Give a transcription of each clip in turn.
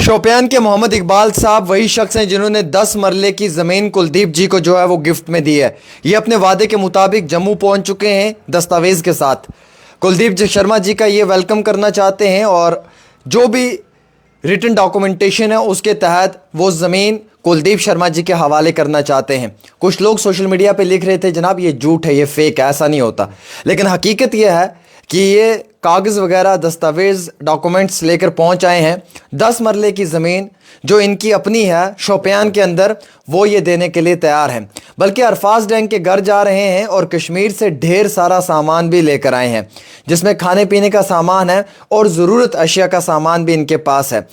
शोपियान के मोहम्मद इकबाल साहब वही शख्स हैं जिन्होंने 10 मरले की ज़मीन कुलदीप जी को जो है वो गिफ्ट में दी है। ये अपने वादे के मुताबिक जम्मू पहुंच चुके हैं दस्तावेज़ के साथ। कुलदीप जी शर्मा जी का ये वेलकम करना चाहते हैं और जो भी रिटन डॉक्यूमेंटेशन है उसके तहत वो ज़मीन कुलदीप शर्मा जी के हवाले करना चाहते हैं। कुछ लोग सोशल मीडिया पे लिख रहे थे जनाब ये झूठ है, ये फेक है, ऐसा नहीं होता। लेकिन हकीकत ये है कि ये कागज़ वगैरह दस्तावेज़ डॉक्यूमेंट्स लेकर पहुंच आए हैं। 10 मरले की ज़मीन जो इनकी अपनी है शोपियान के अंदर, वो ये देने के लिए तैयार हैं। बल्कि अरफाज डैंग के घर जा रहे हैं और कश्मीर से ढेर सारा सामान भी लेकर आए हैं, जिसमें खाने पीने का सामान है और ज़रूरत अशिया का सामान भी इनके पास है।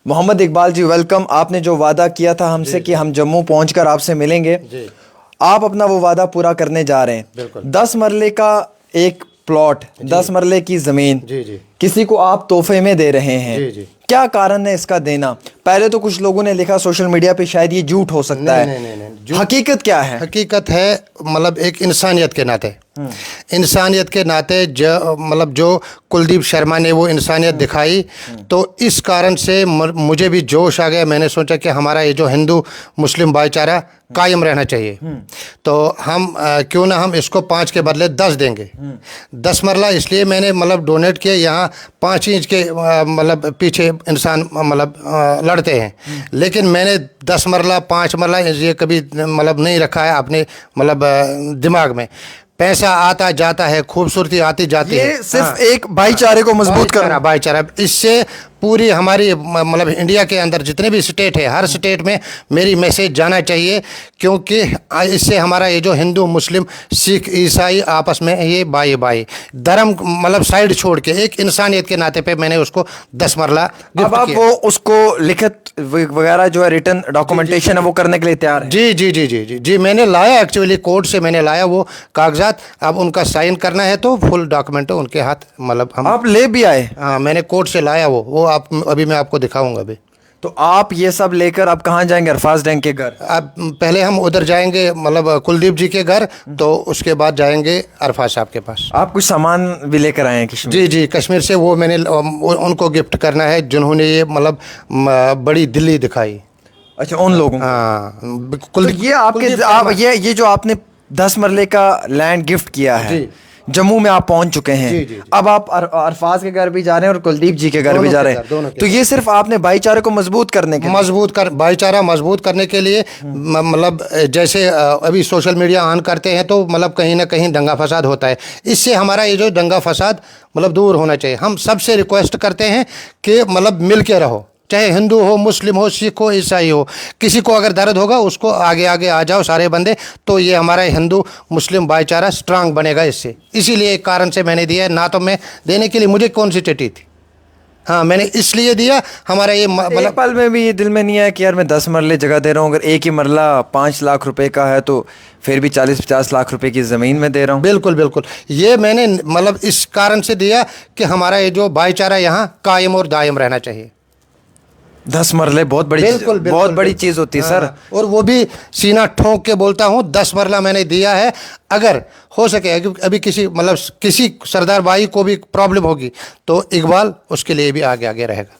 मोहम्मद इकबाल जी वेलकम। आपने जो वादा किया था हमसे कि हम जम्मू पहुंचकर आपसे मिलेंगे, आप अपना वो वादा पूरा करने जा रहे हैं। 10 मरले का एक प्लॉट, 10 मरले की जमीन किसी को आप तोहफे में दे रहे हैं। क्या कारण है इसका देना? पहले तो कुछ लोगों ने लिखा सोशल मीडिया पे शायद ये झूठ हो सकता है। नहीं, हकीकत क्या है? हकीकत है मतलब एक इंसानियत के नाते, इंसानियत के नाते मतलब जो कुलदीप शर्मा ने वो इंसानियत दिखाई, तो इस कारण से मुझे भी जोश आ गया। मैंने सोचा कि हमारा ये जो हिंदू मुस्लिम भाईचारा कायम रहना चाहिए, तो हम क्यों ना हम इसको 5 के बदले 10 देंगे। 10 मरला इसलिए मैंने मतलब डोनेट किया। यहाँ 5 इंच के मतलब पीछे इंसान मतलब लड़ते हैं, लेकिन मैंने 10 मरला 5 मरला ये कभी मतलब नहीं रखा है अपने मतलब दिमाग में। पैसा आता जाता है, खूबसूरती आती जाती है। ये सिर्फ एक भाईचारे को मजबूत करना, भाईचारा। इससे पूरी हमारी मतलब इंडिया के अंदर जितने भी स्टेट है, हर स्टेट में मेरी मैसेज जाना चाहिए, क्योंकि इससे हमारा ये जो हिंदू मुस्लिम सिख ईसाई आपस में ये भाई भाई धर्म मतलब साइड छोड़ के एक इंसानियत के नाते पे मैंने उसको 10 मरला अब आप वो उसको लिखित वगैरह जो है रिटर्न डॉक्यूमेंटेशन है वो करने के लिए तैयार है? जी जी जी जी जी जी मैंने लाया, एक्चुअली कोर्ट से मैंने लाया वो कागजात। अब उनका साइन करना है तो फुल डॉक्यूमेंट उनके हाथ मतलब हम आप ले भी आए? हाँ, मैंने कोर्ट से लाया वो आप अभी मैं आपको दिखाऊंगा अभी। तो आप ये सब लेकर अब कहाँ जाएंगे? अरफाज डैंग के घर? अब पहले हम उधर जाएंगे मतलब कुलदीप जी के घर, तो उसके बाद जाएंगे अरफाज साहब के पास। आप कुछ सामान भी लेकर आए हैं कश्मीर? जी जी, कश्मीर से वो मैंने उनको गिफ्ट करना है जिन्होंने ये मतलब बड़ी दिल्ली दिखाई। अच्छा, उन लोगों को? हाँ, तो ये आपके ये जो आपने 10 मरले का लैंड गिफ्ट किया है, जम्मू में आप पहुंच चुके हैं। जी। अब आप अरफाज के घर भी जा रहे हैं और कुलदीप जी के घर भी जा रहे हैं, तो ये सिर्फ आपने भाईचारे को मजबूत करने के भाईचारा मजबूत करने के लिए मतलब जैसे अभी सोशल मीडिया ऑन करते हैं तो मतलब कहीं ना कहीं दंगा फसाद होता है। इससे हमारा ये जो दंगा फसाद मतलब दूर होना चाहिए। हम सबसे रिक्वेस्ट करते हैं कि मतलब मिल के रहो, चाहे हिंदू हो, मुस्लिम हो, सिख हो, ईसाई हो। किसी को अगर दर्द होगा उसको आगे आगे आ जाओ सारे बंदे, तो ये हमारा हिंदू मुस्लिम भाईचारा स्ट्रांग बनेगा इससे। इसीलिए एक कारण से मैंने दिया, ना तो मैं देने के लिए मुझे कौन सी चिट्ठी थी। हाँ, मैंने इसलिए दिया। हमारा ये मतलब पल में भी ये दिल में नहीं आया कि यार मैं 10 मरले जगह दे रहा हूँ, अगर एक ही मरला 5 लाख रुपए का है तो फिर भी 40-50 लाख रुपए की ज़मीन में दे रहा हूँ। बिल्कुल बिल्कुल, ये मैंने मतलब इस कारण से दिया कि हमारा ये जो भाईचारा यहाँ कायम और दायम रहना चाहिए। 10 मरले बहुत बड़ी चीज़ होती है सर। और वो भी सीना ठोंक के बोलता हूँ, 10 मरला मैंने दिया है। अगर हो सके अभी किसी मतलब किसी सरदार भाई को भी प्रॉब्लम होगी तो इकबाल उसके लिए भी आगे आगे रहेगा।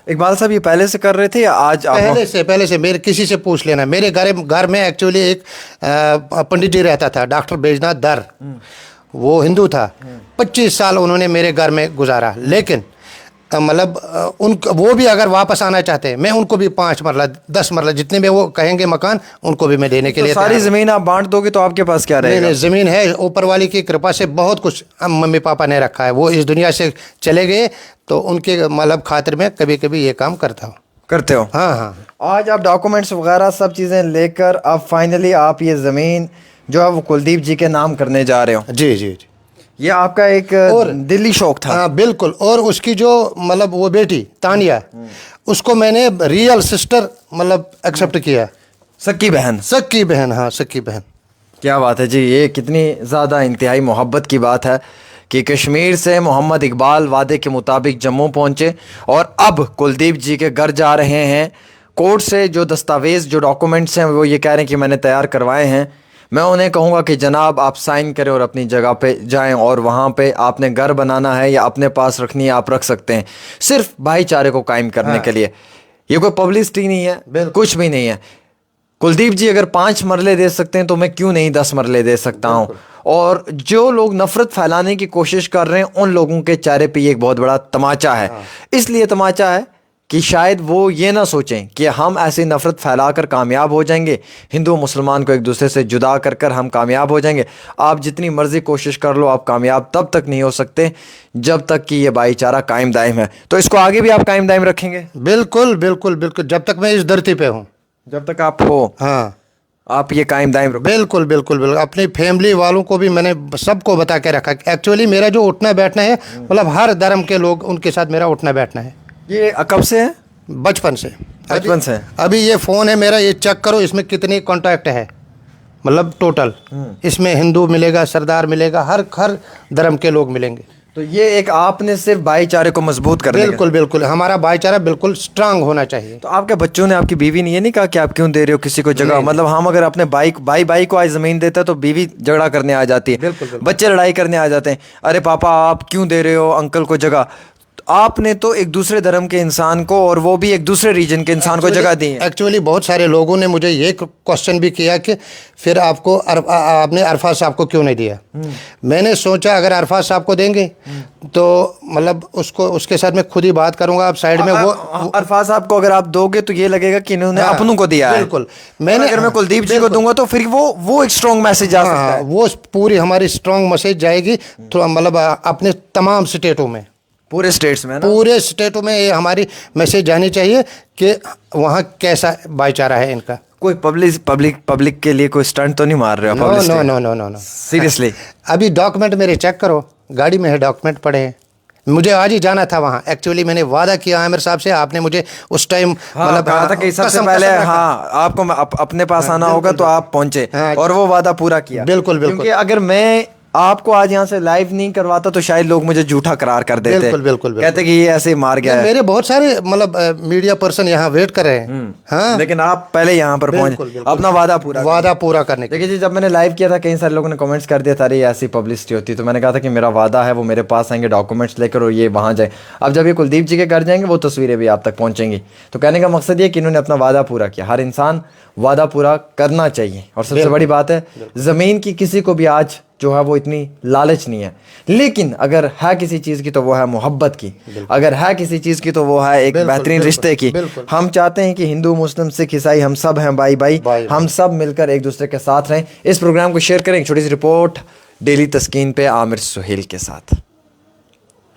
इकबाल साहब ये पहले से कर रहे थे या आज? पहले से मेरे किसी से पूछ लेना। मेरे घर में एक्चुअली एक पंडित जी रहता था, डॉक्टर बैजनाथ दर। वो हिंदू था। 25 साल उन्होंने मेरे घर में गुजारा, लेकिन मतलब वो भी अगर वापस आना चाहते हैं, मैं उनको भी 5 मरला 10 मरला जितने में वो कहेंगे मकान, उनको भी मैं देने के लिए। सारी ज़मीन आप बांट दोगे तो आपके पास क्या रहेगा? नहीं, ज़मीन है, ऊपर वाली की कृपा से बहुत कुछ मम्मी पापा ने रखा है। वो इस दुनिया से चले गए तो उनके मतलब खातिर में कभी कभी ये काम करते हो। हाँ हाँ। आज आप डॉक्यूमेंट्स वगैरह सब चीज़ें लेकर अब फाइनली आप ये ज़मीन जो है वो कुलदीप जी के नाम करने जा रहे हो? जी जी जी। ये आपका एक और दिल्ली शौक था? हाँ बिल्कुल। और उसकी जो मतलब वो बेटी तानिया, उसको मैंने रियल सिस्टर मतलब एक्सेप्ट किया। सक्की बहन? सक्की बहन, हाँ सक्की बहन। क्या बात है जी, ये कितनी ज़्यादा इंतहाई मोहब्बत की बात है कि कश्मीर से मोहम्मद इकबाल वादे के मुताबिक जम्मू पहुँचे और अब कुलदीप जी के घर जा रहे हैं। कोर्ट से जो दस्तावेज़ जो डॉक्यूमेंट्स हैं वो ये कह रहे हैं कि मैंने तैयार करवाए हैं। मैं उन्हें कहूँगा कि जनाब आप साइन करें और अपनी जगह पे जाएं, और वहाँ पे आपने घर बनाना है या अपने पास रखनी है आप रख सकते हैं, सिर्फ भाईचारे को कायम करने के लिए। ये कोई पब्लिसिटी नहीं है, कुछ भी नहीं है। कुलदीप जी अगर 5 मरले दे सकते हैं तो मैं क्यों नहीं 10 मरले दे सकता हूं। और जो लोग नफरत फैलाने की कोशिश कर रहे हैं उन लोगों के चेहरे पे ये एक बहुत बड़ा तमाचा है। इसलिए तमाचा है कि शायद वो ये ना सोचें कि हम ऐसी नफरत फैलाकर कामयाब हो जाएंगे, हिंदू मुसलमान को एक दूसरे से जुदा कर कर हम कामयाब हो जाएंगे। आप जितनी मर्जी कोशिश कर लो, आप कामयाब तब तक नहीं हो सकते जब तक कि ये भाईचारा कायम दायम है। तो इसको आगे भी आप कायम दायम रखेंगे? बिल्कुल बिल्कुल बिल्कुल, जब तक मैं इस धरती पे हूँ, जब तक आप हो, हाँ, आप ये कायम दायम रखो। बिल्कुल बिल्कुल बिल्कुल। अपनी फैमिली वालों को भी मैंने सबको बता के रखा। एक्चुअली मेरा जो उठना बैठना है, मतलब हर धर्म के लोग, उनके साथ मेरा उठना बैठना है। ये कब से है? बचपन से। बचपन से? अभी ये फ़ोन है मेरा, ये चेक करो, इसमें कितने कॉन्टैक्ट है, मतलब टोटल। इसमें हिंदू मिलेगा, सरदार मिलेगा, हर हर धर्म के लोग मिलेंगे। तो ये एक आपने सिर्फ भाईचारे को मजबूत करने बिल्कुल बिल्कुल, हमारा भाईचारा बिल्कुल स्ट्रांग होना चाहिए। तो आपके बच्चों ने, आपकी बीवी ने ये नहीं कहा कि आप क्यों दे रहे हो किसी को जगह? मतलब हम अगर अपने भाई को आज जमीन देता है तो बीवी झगड़ा करने आ जाती है, बिल्कुल। बच्चे लड़ाई करने आ जाते हैं, अरे पापा आप क्यों दे रहे हो अंकल को जगह। आपने तो एक दूसरे धर्म के इंसान को, और वो भी एक दूसरे रीजन के इंसान को जगह दी है। एक्चुअली बहुत सारे लोगों ने मुझे ये क्वेश्चन भी किया कि फिर आपने अरफात साहब को क्यों नहीं दिया। मैंने सोचा अगर अरफात साहब को देंगे तो मतलब उसके साथ मैं खुद ही बात करूंगा। आप साइड में वो अरफात साहब को अगर आप दोगे तो ये लगेगा कि इन्होंने अपनों को दिया है। बिल्कुल। अगर मैं कुलदीप जी को दूंगा तो फिर वो एक स्ट्रॉन्ग मैसेज आ सकता है। वो पूरी हमारी स्ट्रॉन्ग मैसेज जाएगी, तो मतलब अपने तमाम स्टेटों में, पूरे स्टेट्स में ना? पूरे स्टेटों में ये हमारी मैसेज जानी चाहिए कि वहाँ कैसा भाईचारा है इनका। कोई पब्लिक के लिए कोई स्टंट तो नहीं मार रहे हो? No no no no no, seriously? अभी डॉक्यूमेंट मेरे चेक करो, गाड़ी में है, डॉक्यूमेंट पड़े हैं। मुझे आज ही जाना था वहाँ। एक्चुअली मैंने वादा किया आमिर साहब से, आपने मुझे उस टाइम मतलब कहा था कि सबसे पहले आपको अपने पास आना होगा, तो आप पहुंचे और वो वादा पूरा किया। बिल्कुल बिल्कुल। क्योंकि अगर मैं आपको आज यहाँ से लाइव नहीं करवाता तो शायद लोग मुझे झूठा करार कर देते। बिल्कुल बिल्कुल, कहते कि ये ऐसे मार गया है। मेरे बहुत सारे मतलब मीडिया पर्सन यहाँ वेट कर रहे हैं। हाँ, लेकिन आप पहले यहाँ पर पहुंचे अपना वादा पूरा करने के। देखिए जी, जब मैंने लाइव किया था कई सारे लोगों ने कमेंट्स कर दिया था अरे ऐसी पब्लिसिटी होती, तो मैंने कहा था कि मेरा वादा है, वो मेरे पास आएंगे डॉक्यूमेंट्स लेकर और ये वहाँ जाए। अब जब ये कुलदीप जी के घर जाएंगे वो तस्वीरें भी आप तक पहुंचेंगी। तो कहने का मकसद ये कि इन्होंने अपना वादा पूरा किया। हर इंसान वादा पूरा करना चाहिए। और सबसे बड़ी बात है, ज़मीन की किसी को भी आज जो है वो इतनी लालच नहीं है, लेकिन अगर है किसी चीज़ की तो वो है मोहब्बत की, अगर है किसी चीज़ की तो वो है एक बेहतरीन रिश्ते की। हम चाहते हैं कि हिंदू मुस्लिम सिख ईसाई हम सब हैं भाई, हम सब मिलकर एक दूसरे के साथ रहें। इस प्रोग्राम को शेयर करें। एक छोटी सी रिपोर्ट डेली तस्कीन पे आमिर सुहेल के साथ।